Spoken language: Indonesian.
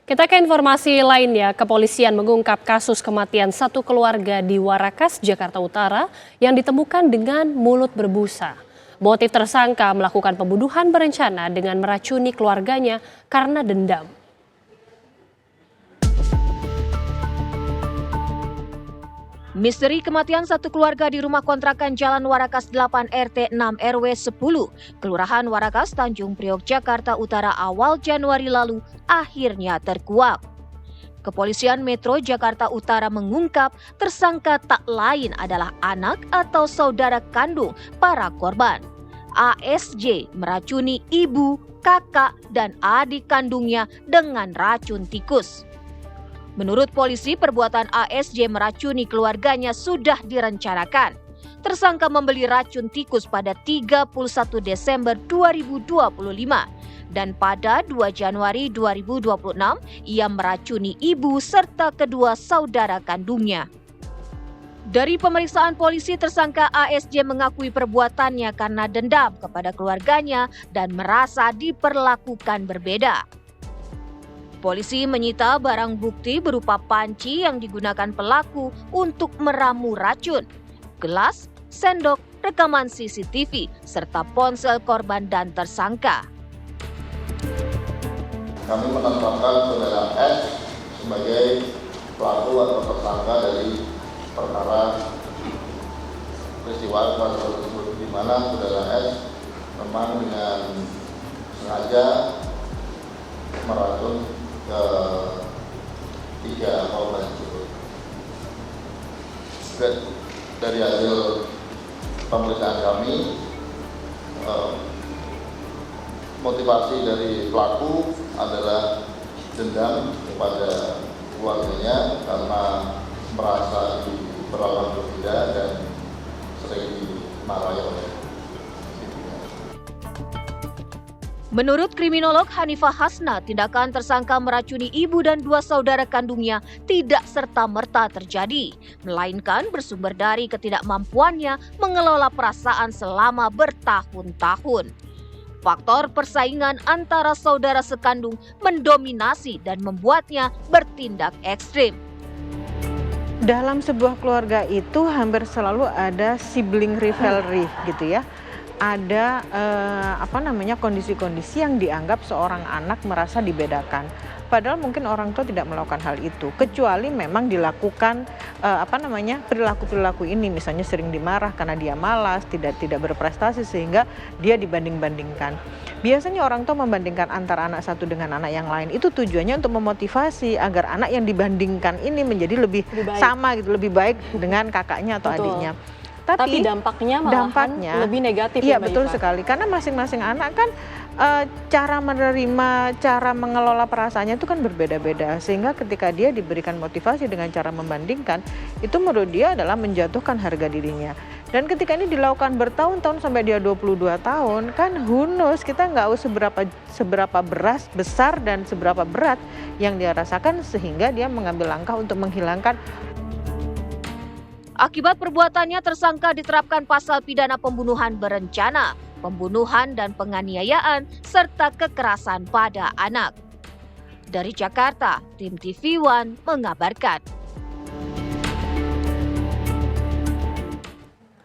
Kita ke informasi lainnya, kepolisian mengungkap kasus kematian satu keluarga di Warakas, Jakarta Utara yang ditemukan dengan mulut berbusa. Motif tersangka melakukan pembunuhan berencana dengan meracuni keluarganya karena dendam. Misteri kematian satu keluarga di rumah kontrakan Jalan Warakas 8 RT 6 RW 10, Kelurahan Warakas, Tanjung Priok, Jakarta Utara awal Januari lalu akhirnya terkuak. Kepolisian Metro Jakarta Utara mengungkap tersangka tak lain adalah anak atau saudara kandung para korban. ASJ meracuni ibu, kakak, dan adik kandungnya dengan racun tikus. Menurut polisi, perbuatan ASJ meracuni keluarganya sudah direncanakan. Tersangka membeli racun tikus pada 31 Desember 2025 dan pada 2 Januari 2026 ia meracuni ibu serta kedua saudara kandungnya. Dari pemeriksaan polisi, tersangka ASJ mengakui perbuatannya karena dendam kepada keluarganya dan merasa diperlakukan berbeda. Polisi menyita barang bukti berupa panci yang digunakan pelaku untuk meramu racun, gelas, sendok, rekaman CCTV, serta ponsel korban dan tersangka. Kami menetapkan saudara S sebagai pelaku atau tersangka dari perkara peristiwa tersebut, di mana saudara S memang dengan sengaja meracun ke 3 korban tersebut. Dari hasil pemeriksaan kami, motivasi dari pelaku adalah dendam kepada keluarganya karena merasa diperlakukan berbeda dan sering dimarahi oleh ibunya. Menurut kriminolog Hanifah Hasna, tindakan tersangka meracuni ibu dan 2 saudara kandungnya tidak serta-merta terjadi, melainkan bersumber dari ketidakmampuannya mengelola perasaan selama bertahun-tahun. Faktor persaingan antara saudara sekandung mendominasi dan membuatnya bertindak ekstrim. Dalam sebuah keluarga itu hampir selalu ada sibling rivalry gitu ya. Ada kondisi-kondisi yang dianggap seorang anak merasa dibedakan. Padahal mungkin orang tua tidak melakukan hal itu, kecuali memang dilakukan perilaku-perilaku ini, misalnya sering dimarah karena dia malas, tidak berprestasi sehingga dia dibanding-bandingkan. Biasanya orang tua membandingkan antara anak satu dengan anak yang lain, itu tujuannya untuk memotivasi agar anak yang dibandingkan ini menjadi lebih sama gitu, lebih baik dengan kakaknya atau adiknya. Tapi dampaknya lebih negatif. Iya, betul sekali, karena masing-masing anak kan cara menerima, cara mengelola perasaannya itu kan berbeda-beda, sehingga ketika dia diberikan motivasi dengan cara membandingkan, itu menurut dia adalah menjatuhkan harga dirinya. Dan ketika ini dilakukan bertahun-tahun sampai dia 22 tahun, kan who knows, kita nggak tahu seberapa besar dan seberapa berat yang dia rasakan sehingga dia mengambil langkah untuk menghilangkan. Akibat perbuatannya, tersangka diterapkan pasal pidana pembunuhan berencana, pembunuhan dan penganiayaan, serta kekerasan pada anak. Dari Jakarta, tim TV One mengabarkan.